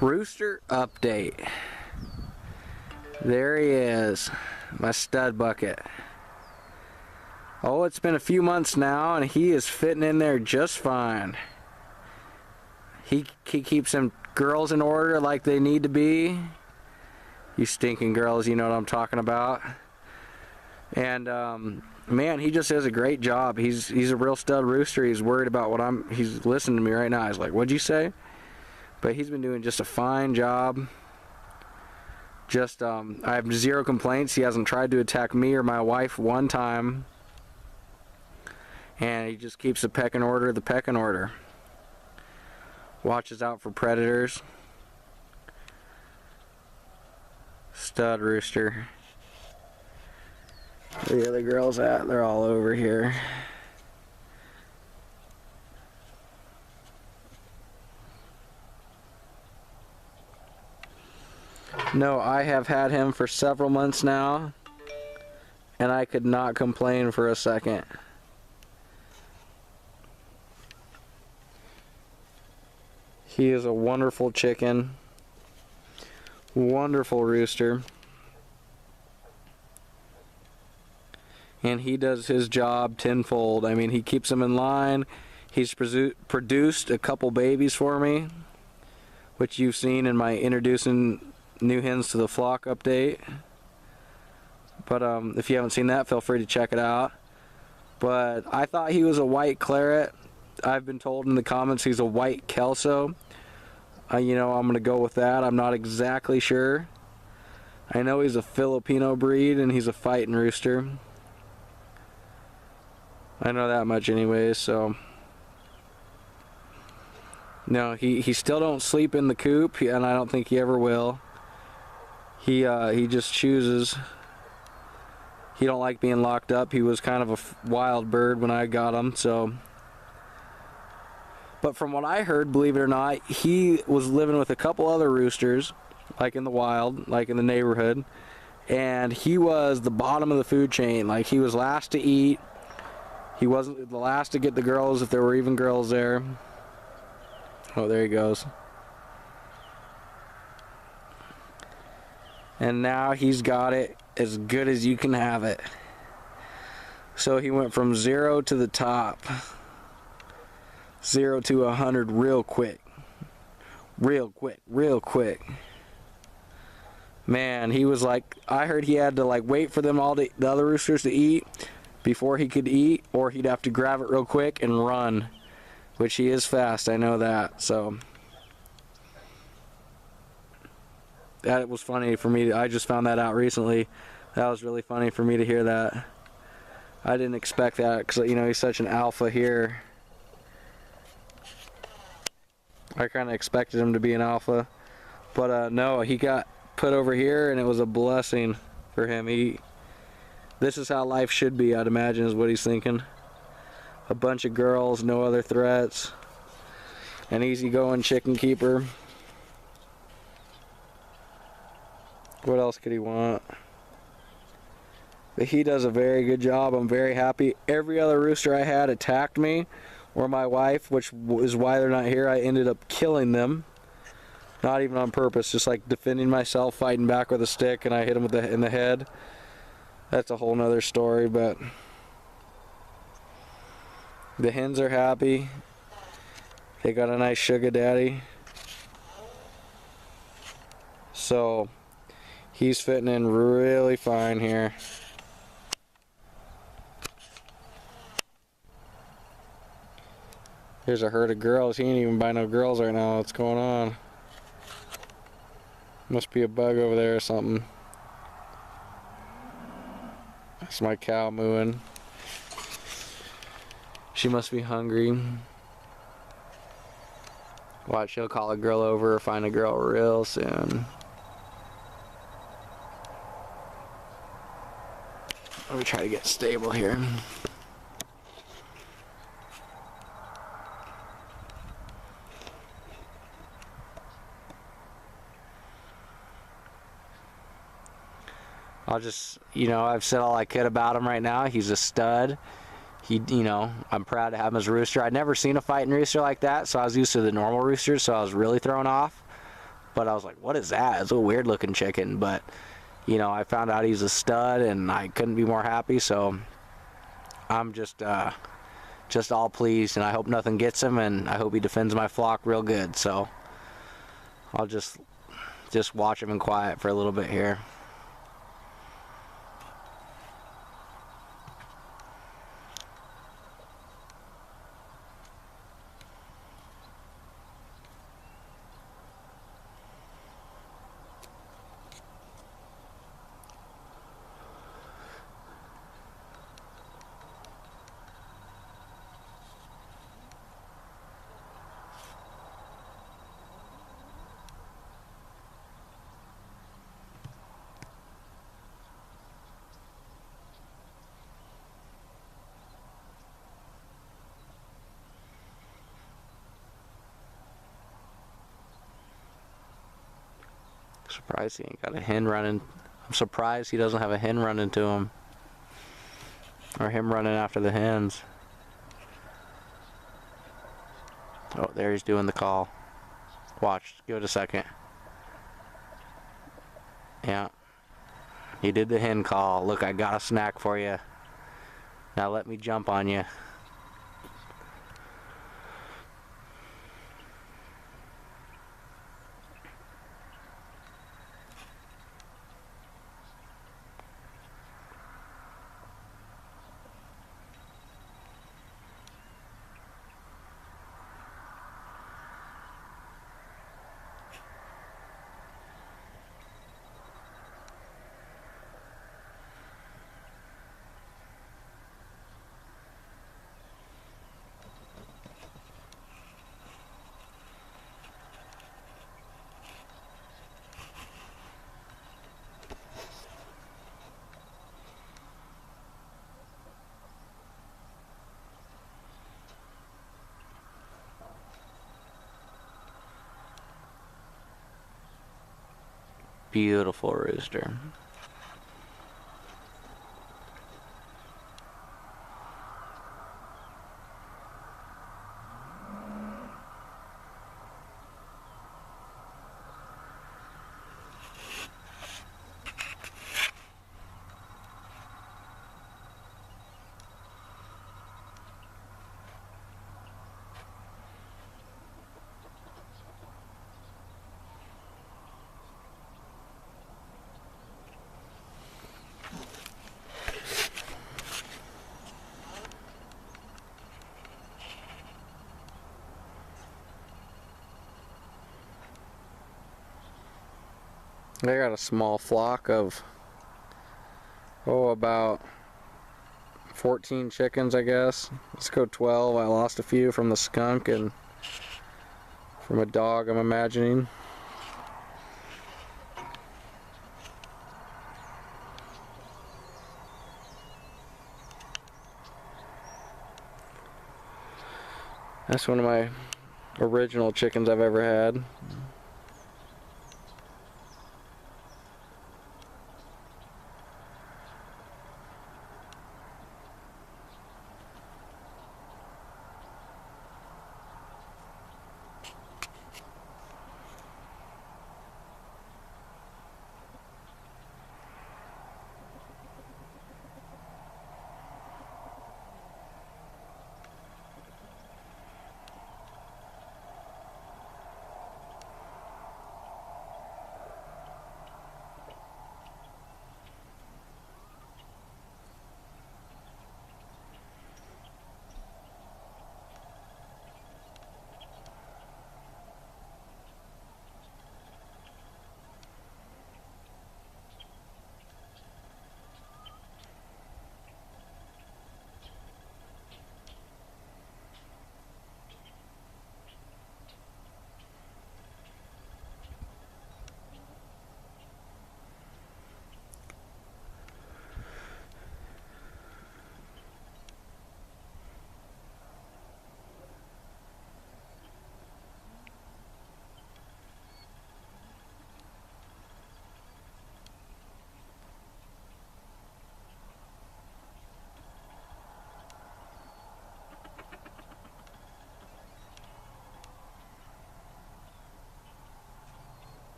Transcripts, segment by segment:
Rooster update. There he is, my stud bucket. Oh, it's been a few months now and he is fitting in there just fine. He keeps them girls in order like they need to be. You stinking girls, you know what I'm talking about. And man, he just does a great job. He's a real stud rooster. He's worried about what he's listening to me right now. He's like, "What'd you say?" But he's been doing just a fine job. Just I have zero complaints. He hasn't tried to attack me or my wife one time. And he just keeps the pecking order. Watches out for predators. Stud rooster. Where the other girls at? They're all over here. No, I have had him for several months now, and I could not complain for a second. He is a wonderful chicken, wonderful rooster, and he does his job tenfold. I mean, he keeps them in line. He's produced a couple babies for me, which you've seen in my introducing new hens to the flock update. But if you haven't seen that, feel free to check it out. But I thought he was a white claret. I've been told in the comments he's a white Kelso. You know, I'm going to go with that. I'm not exactly sure. I know he's a Filipino breed and he's a fighting rooster. I know that much anyways, so. No, he still don't sleep in the coop, and I don't think he ever will. He just chooses. He don't like being locked up. He was kind of a wild bird when I got him, so. But from what I heard, believe it or not, he was living with a couple other roosters, like in the wild, like in the neighborhood, and he was the bottom of the food chain. Like, he was last to eat. He wasn't the last to get the girls, if there were even girls there. Oh, there he goes. And now he's got it as good as you can have it. So he went from 0 to the top. 0 to 100 real quick. Real quick. Man, he was like, I heard he had to like wait for them all the other roosters to eat before he could eat, or he'd have to grab it real quick and run. Which he is fast, I know that, so. That was funny for me. I just found that out recently. That was really funny for me to hear that. I didn't expect that because, you know, he's such an alpha here. I kind of expected him to be an alpha. But no, he got put over here and it was a blessing for him. This is how life should be, I'd imagine, is what he's thinking. A bunch of girls, no other threats. An easygoing chicken keeper. What else could he want? But he does a very good job. I'm very happy. Every other rooster I had attacked me or my wife, which is why they're not here. I ended up killing them. Not even on purpose, just like defending myself, fighting back with a stick, and I hit him in the head. That's a whole nother story, but the hens are happy. They got a nice sugar daddy. So he's fitting in really fine here. Here's a herd of girls. He ain't even by no girls right now. What's going on? Must be a bug over there or something. That's my cow mooing. She must be hungry. Watch, she'll call a girl over or find a girl real soon. Let me try to get stable here. I'll just, you know, I've said all I could about him right now. He's a stud. You know, I'm proud to have him as a rooster. I'd never seen a fighting rooster like that, so I was used to the normal roosters, so I was really thrown off. But I was like, what is that? It's a weird looking chicken. But, you know, I found out he's a stud, and I couldn't be more happy. So I'm just all pleased, and I hope nothing gets him, and I hope he defends my flock real good. So I'll just watch him in quiet for a little bit here. Surprised he ain't got a hen running. I'm surprised he doesn't have a hen running to him. Or him running after the hens. Oh, there he's doing the call. Watch, give it a second. Yeah. He did the hen call. Look, I got a snack for you. Now let me jump on you. Beautiful rooster. They got a small flock of, about 14 chickens, I guess. Let's go 12. I lost a few from the skunk and from a dog, I'm imagining. That's one of my original chickens I've ever had.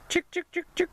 Chick, chick, chick, chick.